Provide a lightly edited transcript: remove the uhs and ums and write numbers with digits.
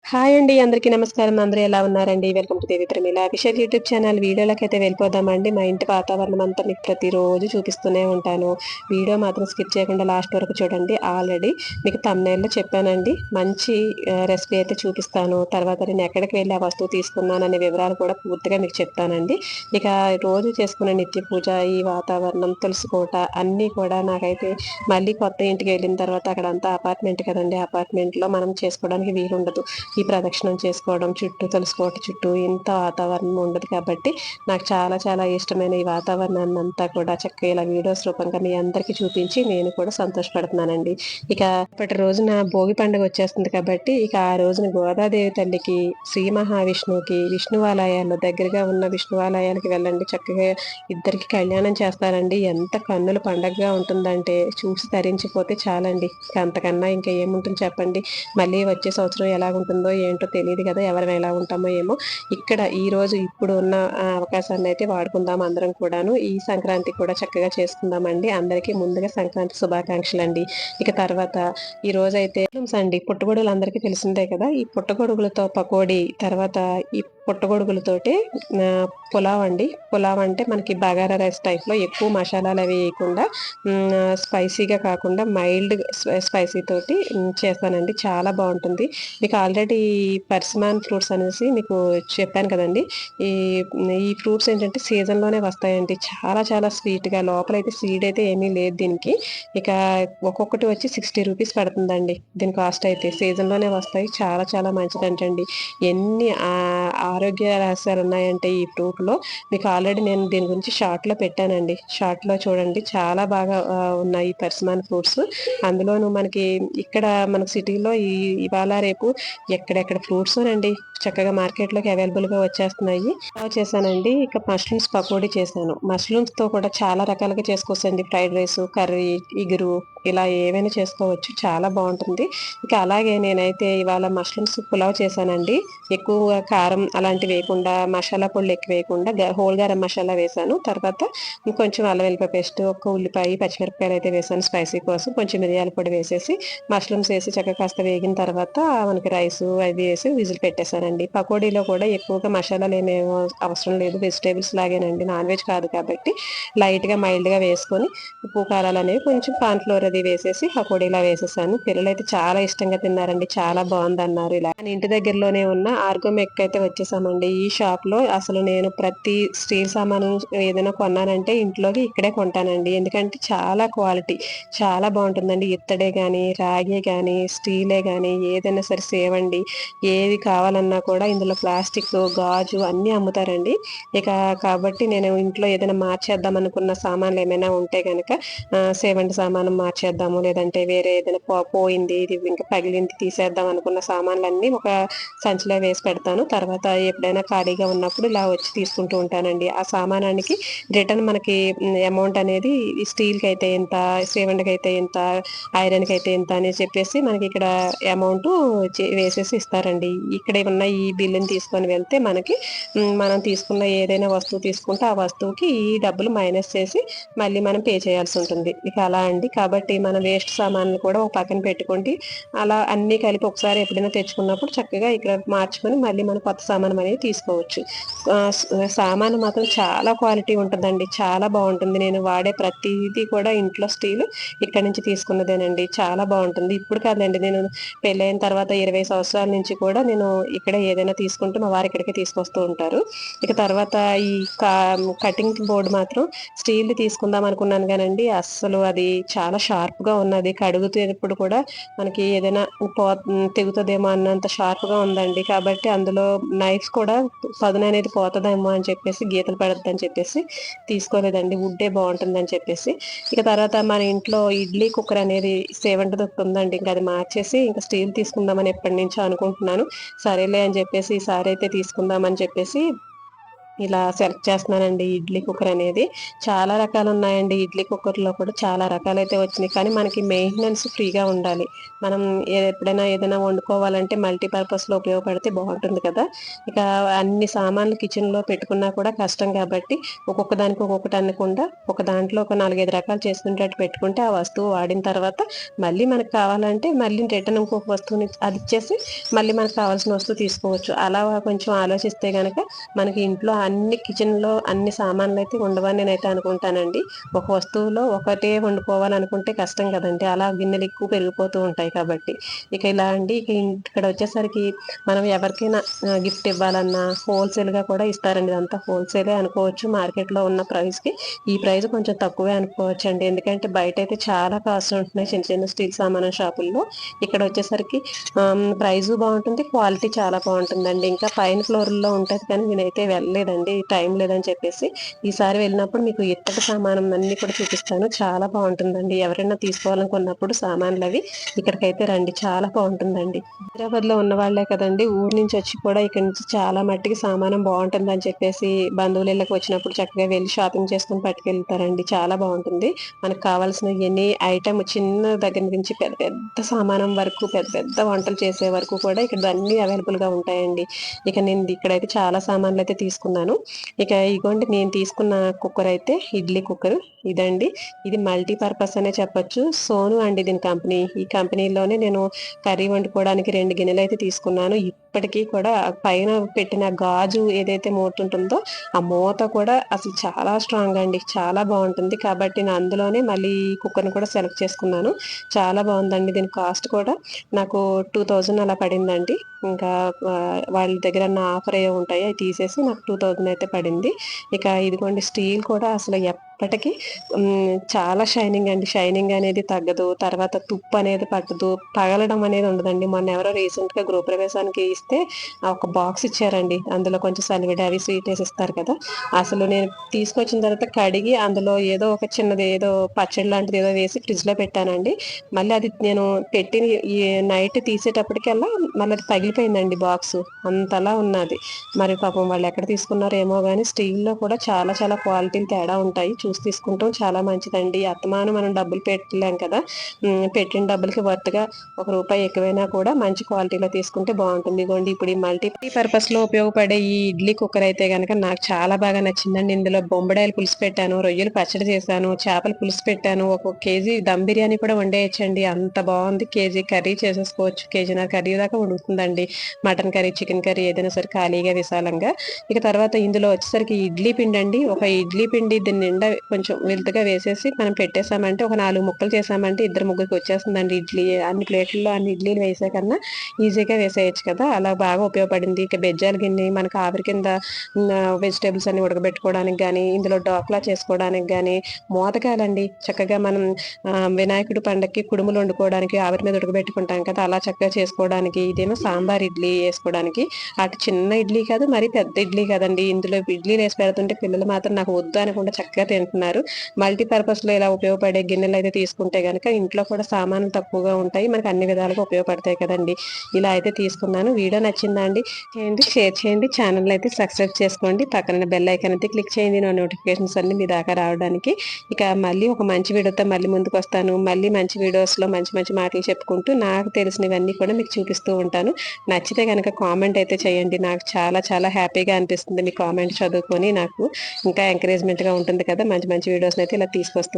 Hi అండి. అందరికీ నమస్కారం. అందరూ ఎలా ఉన్నారండి? Welcome to Devi Pramila official YouTube channel. వీడియోలకైతే వెళ్ళిపోదామండి. మా ఇంటి వాతావరణం అంతా మీకు ప్రతిరోజు చూపిస్తూనే ఉంటాను. వీడియో మాత్రం స్కిప్ చేయకుండా లాస్ట్ వరకు చూడండి. ఆల్రెడీ మీకు థంబ్‌నెయిల్‌లో చెప్పానండి. మంచి రెసిపీ అయితే చూపిస్తాను. తర్వాత నేను ఎక్కడికి వెళ్ళి ఆ వస్తువు తీసుకున్నాననే వివరాలు కూడా పూర్తిగా మీకు చెప్తానండి. ఇక రోజు చేసుకునే నిత్య పూజ, ఈ వాతావరణం, తులసి కోట అన్నీ కూడా నాకైతే మళ్ళీ కొత్త ఇంటికి వెళ్ళిన తర్వాత అక్కడంతా అపార్ట్మెంట్ కదండీ! అపార్ట్మెంట్‌లో మనం చేసుకోవడానికి వీలుండదు. ఈ ప్రదక్షిణం చేసుకోవడం చుట్టూ తులసికోట చుట్టూ ఇంత వాతావరణం ఉండదు కాబట్టి నాకు చాలా చాలా ఇష్టమైన ఈ వాతావరణాన్ని అంతా కూడా చక్కగా ఇలా వీడియోస్ రూపంగా మీ అందరికీ చూపించి నేను కూడా సంతోషపడుతున్నానండి. ఇక ఇప్పటి రోజున భోగి పండుగ వచ్చేస్తుంది కాబట్టి ఇక ఆ రోజున గోదాదేవి తల్లికి, శ్రీ మహావిష్ణువుకి, విష్ణువాలయాల్లో దగ్గరగా ఉన్న విష్ణువాలయాలకి వెళ్ళండి. చక్కగా ఇద్దరికి కళ్యాణం చేస్తారండి. ఎంత కన్నుల పండగగా ఉంటుందంటే చూసి తరించిపోతే చాలండి. అంతకన్నా ఇంకా ఏముంటుంది చెప్పండి. మళ్ళీ వచ్చే సంవత్సరం ఎలాగుంటుందో ఏంటో తెలియదు కదా! ఎవరం ఎలా ఉంటామో ఏమో! ఇక్కడ ఈరోజు ఇప్పుడు ఉన్న అవకాశాన్ని అయితే వాడుకుందాం అందరం కూడాను. ఈ సంక్రాంతి కూడా చక్కగా చేసుకుందామండి. అందరికీ ముందుగా సంక్రాంతి శుభాకాంక్షలండి. ఇక తర్వాత ఈ రోజైతే అండి పుట్టగొడుగులు అందరికీ తెలిసిందే కదా! ఈ పుట్టగొడుగులతో పకోడీ, తర్వాత ఈ పుట్టగొడుగులతోటి పులావ్ అండి. పులావ్ అంటే మనకి బగారా రైస్ టైప్‌లో ఎక్కువ మసాలాలవి వేయకుండా స్పైసీగా కాకుండా మైల్డ్ స్పైసీ తోటి చేస్తానండి. చాలా బావుంటుంది. మీకు ఆల్రెడీ పర్సిమాన్ ఫ్రూట్స్ అనేసి మీకు చెప్పాను కదండీ! ఈ ఈ ఫ్రూట్స్ ఏంటంటే సీజన్‌లోనే వస్తాయండి. చాలా చాలా స్వీట్‌గా లోపలైతే సీడ్ అయితే ఏమీ లేదు దీనికి. ఇక ఒక్కొక్కటి వచ్చి ₹60 పడుతుందండి. దీని కాస్ట్ అయితే. సీజన్‌లోనే వస్తాయి. చాలా చాలా మంచిదంటండి. ఎన్ని ఆరోగ్య రహస్యాలున్నాయంటే ఈ ఫ్రూట్‌లో మీకు ఆల్రెడీ నేను దీని గురించి షార్ట్‌లో పెట్టానండి. షార్ట్‌లో చూడండి చాలా బాగా ఉన్నాయి పర్సిమాన్ ఫ్రూట్స్. అందులోనూ మనకి ఇక్కడ మనకు సిటీలో ఇవాళ రేపు ఎక్కడెక్కడ ఫ్రూట్సోనండి చక్కగా మార్కెట్‌లోకి అవైలబుల్‌గా వచ్చేస్తున్నాయి. చేశానండి. ఇక మష్రూమ్స్ పకోడీ చేశాను. మష్రూమ్స్‌తో కూడా చాలా రకాలుగా చేసుకోవచ్చండి. ఫ్రైడ్ రైసు, కర్రీ, ఇగురు ఇలా ఏవైనా చేసుకోవచ్చు. చాలా బావుంటుంది. ఇక అలాగే నేనైతే ఇవాళ మష్రూమ్స్ పులావ్ చేశానండి. ఎక్కువగా కారం అలాంటివి వేయకుండా, మసాలా పొడులు ఎక్కువ వేయకుండా హోల్ గరం మసాలా వేశాను. తర్వాత ఇంకొంచెం అల్లం వెల్లిపాయ పేస్ట్, ఒక్క ఉల్లిపాయ, పచ్చిమిరపకాయలు అయితే వేశాను స్పైసీ కోసం. కొంచెం మిరియాల పొడి వేసేసి మష్రూమ్స్ వేసి చక్కగా కాస్త వేగిన తర్వాత మనకి రైసు అవి వేసి విజిల్ పెట్టేశానండి. పకోడీలో కూడా ఎక్కువగా మసాలాలేమి అవసరం లేదు. వెజిటేబుల్స్ లాగేనండి. నాన్ వెజ్ కాదు కాబట్టి లైట్‌గా, మైల్డ్‌గా వేసుకొని ఉప్పు, కారాలనేవి కొంచెం కార్న్ ఫ్లోర్ అది వేసేసి పకోడీలా వేసేసాను. పిల్లలైతే చాలా ఇష్టంగా తిన్నారండి. చాలా బావుందన్నారు ఇలా. మన ఇంటి దగ్గరలోనే ఉన్న ఆర్గో మెక్ అయితే వచ్చేసామండి. ఈ షాప్‌లో అసలు నేను ప్రతి స్టీల్ సామాను ఏదైనా కొన్నానంటే ఇంట్లోకి ఇక్కడే కొంటానండి. ఎందుకంటే చాలా క్వాలిటీ చాలా బావుంటుందండి. ఇత్తడే గానీ, రాగే గానీ, స్టీలే గానీ ఏదైనా సరే సేవండి. ఏది కావాలన్నా కూడా ఇందులో ప్లాస్టిక్కు, గాజు అన్నీ అమ్ముతారండి. ఇక కాబట్టి నేను ఇంట్లో ఏదైనా మార్చేద్దాం అనుకున్న సామాన్లేమైనా ఉంటే గనక సేవంటి సామాను మార్చేద్దాము, లేదంటే వేరే ఏదైనా పోయింది, ఇది ఇంకా పగిలింది తీసేద్దాం అనుకున్న సామాన్లన్నీ ఒక సంచిలో వేసి పెడతాను. తర్వాత ఎప్పుడైనా ఖాళీగా ఉన్నప్పుడు ఇలా వచ్చి తీసుకుంటూ ఉంటానండి. ఆ సామానానికి రిటర్న్ మనకి అమౌంట్ అనేది స్టీల్‌కైతే ఇంత, సేవంటికైతే ఇంత, ఐరన్‌కైతే ఇంత అని చెప్పేసి మనకిక్కడ అమౌంటు వేసేసి ఇస్తారండి. ఇక్కడ ఉన్న ఈ బిల్లుని తీసుకొని వెళ్తే మనకి మనం తీసుకున్న ఏదైనా వస్తువు తీసుకుంటే ఆ వస్తువుకి ఈ డబ్బులు మైనస్ చేసి మళ్ళీ మనం పే చేయాల్సుంటుంది. ఇక అలా అండి. కాబట్టి మన వేస్ట్ సామాన్లు కూడా ఒక పక్కన పెట్టుకోండి. అలా అన్నీ కలిపి ఒకసారి ఎప్పుడైనా తెచ్చుకున్నప్పుడు చక్కగా ఇక్కడ మార్చుకొని మళ్ళీ మనం కొత్త సామానం అనేది తీసుకోవచ్చు. సామాను మాత్రం చాలా క్వాలిటీ ఉంటదండి. చాలా బావుంటుంది. నేను వాడే ప్రతీది కూడా ఇంట్లో స్టీలు ఇక్కడి నుంచి తీసుకున్నదేనండి. చాలా బావుంటుంది. ఇప్పుడు కాదండి నేను పెళ్ళైన తర్వాత 20 సంవత్సరాల నుంచి కూడా నేను ఇక్కడే ఏదైనా తీసుకుంటే మా వారు ఇక్కడికే తీసుకొస్తూ ఉంటారు. ఇక తర్వాత ఈ కా కటింగ్ బోర్డ్ మాత్రం స్టీల్‌ది తీసుకుందాం అనుకున్నాను గానండి, అస్సలు అది చాలా షార్ప్‌గా ఉన్నది. కడుగుతున్నప్పుడు కూడా మనకి ఏదైనా తెగుతదేమో అన్నంత షార్ప్‌గా ఉందండి. కాబట్టి అందులో నైఫ్స్ కూడా పదుననేది పోతదేమో అని చెప్పేసి, గీతలు పడొద్దని చెప్పేసి తీసుకోలేదండి. వుడ్డే బావుంటుందని చెప్పేసి. ఇక తర్వాత మన ఇంట్లో ఇడ్లీ కుక్కర్ అనేది సేవంటిది ఒకటుందండి. ఇంక అది మార్చేసి ఇంక స్టీల్ తీసుకుందామని ఎప్పటినుంచో అనుకుంటున్నాను. సరేలే అని చెప్పేసి ఈసారైతే తీసుకుందామని చెప్పేసి ఇలా సెలెక్ట్ చేస్తున్నానండి ఇడ్లీ కుక్కర్ అనేది. చాలా రకాలు ఉన్నాయండి ఇడ్లీ కుక్కర్లో కూడా, చాలా రకాలైతే వచ్చినాయి. కానీ మనకి మెయింటెనెన్స్ ఫ్రీగా ఉండాలి. మనం ఎప్పుడైనా ఏదైనా వండుకోవాలంటే మల్టీపర్పస్లో ఉపయోగపడితే బాగుంటుంది కదా. ఇక అన్ని సామాన్లు కిచెన్లో పెట్టుకున్నా కూడా కష్టం కాబట్టి ఒక్కొక్క దానికి ఒక్కొక్కటి అనకుండా ఒక దాంట్లో ఒక 4-5 రకాలు చేసుకునేటట్టు పెట్టుకుంటే ఆ వస్తువు వాడిన తర్వాత మళ్ళీ మనకు కావాలంటే మళ్ళీ రిటర్న్ ఇంకొక వస్తువుని అది ఇచ్చేసి మళ్ళీ మనకు కావాల్సిన వస్తువు తీసుకోవచ్చు. అలా కొంచెం ఆలోచిస్తే కనుక మనకి ఇంట్లో అన్ని కిచెన్లో అన్ని సామాన్లు అయితే ఉండవని నేనైతే అనుకుంటానండి. ఒక వస్తువులో ఒకటే వండుకోవాలనుకుంటే కష్టం కదండి, అలా గిన్నెలు ఎక్కువ పెరిగిపోతూ ఉంటాయి కాబట్టి. ఇక ఇలా అండి, ఇక ఇక్కడ వచ్చేసరికి మనం ఎవరికైనా గిఫ్ట్ ఇవ్వాలన్నా హోల్సేల్గా కూడా ఇస్తారండి. ఇదంతా హోల్సేలే అనుకోవచ్చు. మార్కెట్లో ఉన్న ప్రైస్కి ఈ ప్రైస్ కొంచెం తక్కువే అనుకోవచ్చు అండి. ఎందుకంటే బయట అయితే చాలా కాస్ట్ ఉంటున్నాయి చిన్న చిన్న స్టీల్ సామాన్ షాపుల్లో. ఇక్కడ వచ్చేసరికి ప్రైస్ బాగుంటుంది, క్వాలిటీ చాలా బాగుంటుందండి. ఇంకా పైన ఫ్లోర్లో ఉంటుంది కానీ నేనైతే వెళ్ళలేదండి, టైం లేదని చెప్పేసి. ఈసారి వెళ్ళినప్పుడు మీకు ఇత్తడి సామానం అన్ని కూడా చూపిస్తాను. చాలా బాగుంటుందండి. ఎవరైనా తీసుకోవాలనుకున్నప్పుడు సామాన్లు అవి ఇక్కడికైతే రండి, చాలా బాగుంటుందండి. హైదరాబాద్ లో ఉన్న వాళ్లే కదండి ఊరు నుంచి వచ్చి కూడా ఇక్కడ నుంచి చాలా మట్టికి సామానం బాగుంటుందని చెప్పేసి బంధువుల ఇళ్ళకి వచ్చినప్పుడు చక్కగా వెళ్ళి షాపింగ్ చేసుకుని పట్టుకెళ్తారండి. చాలా బాగుంటుంది. మనకు కావాల్సిన ఎన్ని ఐటమ్ చిన్న దగ్గర నుంచి పెద్ద పెద్ద సామానం వరకు, పెద్ద పెద్ద వంటలు చేసే వరకు కూడా ఇక్కడ అన్ని అవైలబుల్ గా ఉంటాయండి. ఇక నేను ఇక్కడైతే చాలా సామాన్లు అయితే తీసుకున్నాను. ఇక ఇగోండి నేను తీసుకున్న కుక్కర్ అయితే ఇడ్లీ కుక్కర్ ఇదండి. ఇది మల్టీపర్పస్ అనే చెప్పొచ్చు. సోను అండి దీని కంపెనీ. ఈ కంపెనీలోనే నేను కర్రీ వండుకోవడానికి 2 గిన్నెలు అయితే తీసుకున్నాను. ఇప్పటికీ కూడా పైన పెట్టిన గాజు ఏదైతే మూత ఉంటుందో ఆ మూత కూడా అసలు చాలా స్ట్రాంగ్ అండి, చాలా బాగుంటుంది. కాబట్టి నేను అందులోనే మళ్ళీ కుక్కర్ని కూడా సెలెక్ట్ చేసుకున్నాను. చాలా బాగుందండి. దీని కాస్ట్ కూడా నాకు 2000 అలా పడిందండి. ఇంకా వాళ్ళ దగ్గర ఉన్న ఆఫర్ ఏ ఉంటాయి అవి తీసేసి నాకు 2000 అయితే పడింది. ఇక ఇదిగోండి స్టీల్ కూడా అసలు ఎప్పటికీ చాలా షైనింగ్ అండి. షైనింగ్ అనేది తగ్గదు. తర్వాత తుప్పు అనేది పట్టదు, పగలడం అనేది ఉండదండి. మొన్న ఎవరో రీసెంట్ గా గృహప్రవేశానికి ఇస్తే ఒక బాక్స్ ఇచ్చారండి. అందులో కొంచెం సలివిడి అవి స్వీట్ వేసి ఇస్తారు కదా. అసలు నేను తీసుకొచ్చిన తర్వాత కడిగి అందులో ఏదో ఒక చిన్నది ఏదో పచ్చడి లాంటిది ఏదో వేసి ఫ్రిడ్జ్ లో పెట్టానండి. మళ్ళీ అది నేను పెట్టి ఈ నైట్ తీసేటప్పటికల్లా మళ్ళీ అది పగిలిపోయిందండి బాక్స్, అంతలా ఉన్నది. మరి పాపం వాళ్ళు ఎక్కడ తీసుకున్నారో ఏమో కానీ స్టీల్లో కూడా చాలా చాలా క్వాలిటీలు తేడా ఉంటాయి. చూసి తీసుకుంటాం చాలా మంచిదండి. అత్తమానం మనం డబ్బులు పెట్టలేం కదా, పెట్టిన డబ్బులకి వర్త్గా ₹1 ఎక్కువైనా కూడా మంచి క్వాలిటీలో తీసుకుంటే బాగుంటుంది. ఇదిగోండి ఇప్పుడు ఈ మల్టీ పర్పస్ లో ఉపయోగపడే ఈ ఇడ్లీ కుక్కర్ అయితే కనుక నాకు చాలా బాగా నచ్చిందండి. ఇందులో బొంబడాయలు పులుసు పెట్టాను, రొయ్యలు పచ్చడి చేశాను, చేపల పులుసు పెట్టాను, ఒక కేజీ దమ్ బిర్యానీ కూడా వండేయచ్చండి. అంత బాగుంది. కేజీ కర్రీ చేసేసుకోవచ్చు, కేజీన్నర కర్రీ దాకా వండుతుందండి. మటన్ కర్రీ, చికెన్ కర్రీ ఏదైనా సరే ఖాళీగా విశాలంగా. ఇక తర్వాత ఇందులో వచ్చేసరికి ఇడ్లీ పిండి అండి. ఒక ఇడ్లీ పిండి దీని నిండా కొంచెం వెలుతుగా వేసేసి మనం పెట్టేసామంటే ఒక 4 ముక్కలు చేసామంటే 2-3కి వచ్చేస్తుందండి ఇడ్లీ. అన్ని ప్లేట్లలో అన్ని ఇడ్లీలు వేసే కన్నా ఈజీగా వేసేయచ్చు కదా. అలా బాగా ఉపయోగపడింది. ఇక బెజ్జాల గిన్నె మనకు ఆవిరి కింద వెజిటేబుల్స్ అన్ని ఉడకబెట్టుకోవడానికి కానీ, ఇందులో డోక్లా చేసుకోవడానికి కానీ, మోదకాలండి చక్కగా మనం వినాయకుడి పండక్కి కుడుములు వండుకోవడానికి ఆవిరి మీద ఉడకబెట్టుకుంటాం కదా, అలా చక్కగా చేసుకోవడానికి. ఇదేమో సాంబార్ ఇడ్లీ వేసుకోవడానికి. అటు చిన్న ఇడ్లీ కాదు, మరి పెద్ద ఇడ్లీ కదండి. ఇందులో ఇడ్లీలు వేసి పెడుతుంటే పిల్లలు మాత్రం నాకు వద్దు అనకుండా చక్కగా తింటున్నారు. మల్టీపర్పస్ లో ఇలా ఉపయోగపడే గిన్నెలు అయితే తీసుకుంటే గనక ఇంట్లో కూడా సామాన్లు తక్కువగా ఉంటాయి, మనకు అన్ని విధాలుగా ఉపయోగపడతాయి కదండి. ఇలా అయితే తీసుకున్నాను. వీడియో నచ్చిందా అండి? చేయండి, షేర్ చేయండి, ఛానల్ అయితే సబ్స్క్రైబ్ చేసుకోండి, పక్కన బెల్ ఐకాన్ అయితే క్లిక్ చేయండి నా నోటిఫికేషన్స్ అన్ని మీ దాకా రావడానికి. ఇక మళ్ళీ ఒక మంచి వీడియోతో మళ్ళీ ముందుకు వస్తాను. మళ్ళీ మంచి వీడియోస్లో మంచి మంచి మాటలు చెప్పుకుంటూ నాకు తెలిసినవన్నీ కూడా మీకు చూపిస్తూ ఉంటాను. నచ్చితే కనుక కామెంట్ అయితే చేయండి. నాకు చాలా చాలా హ్యాపీగా అనిపిస్తుంది మీ కామెంట్ చదువుకొని. నాకు ఇంకా ఎంకరేజ్మెంట్గా ఉంటుంది కదా, మంచి మంచి వీడియోస్ని అయితే ఇలా తీసుకొస్తాను.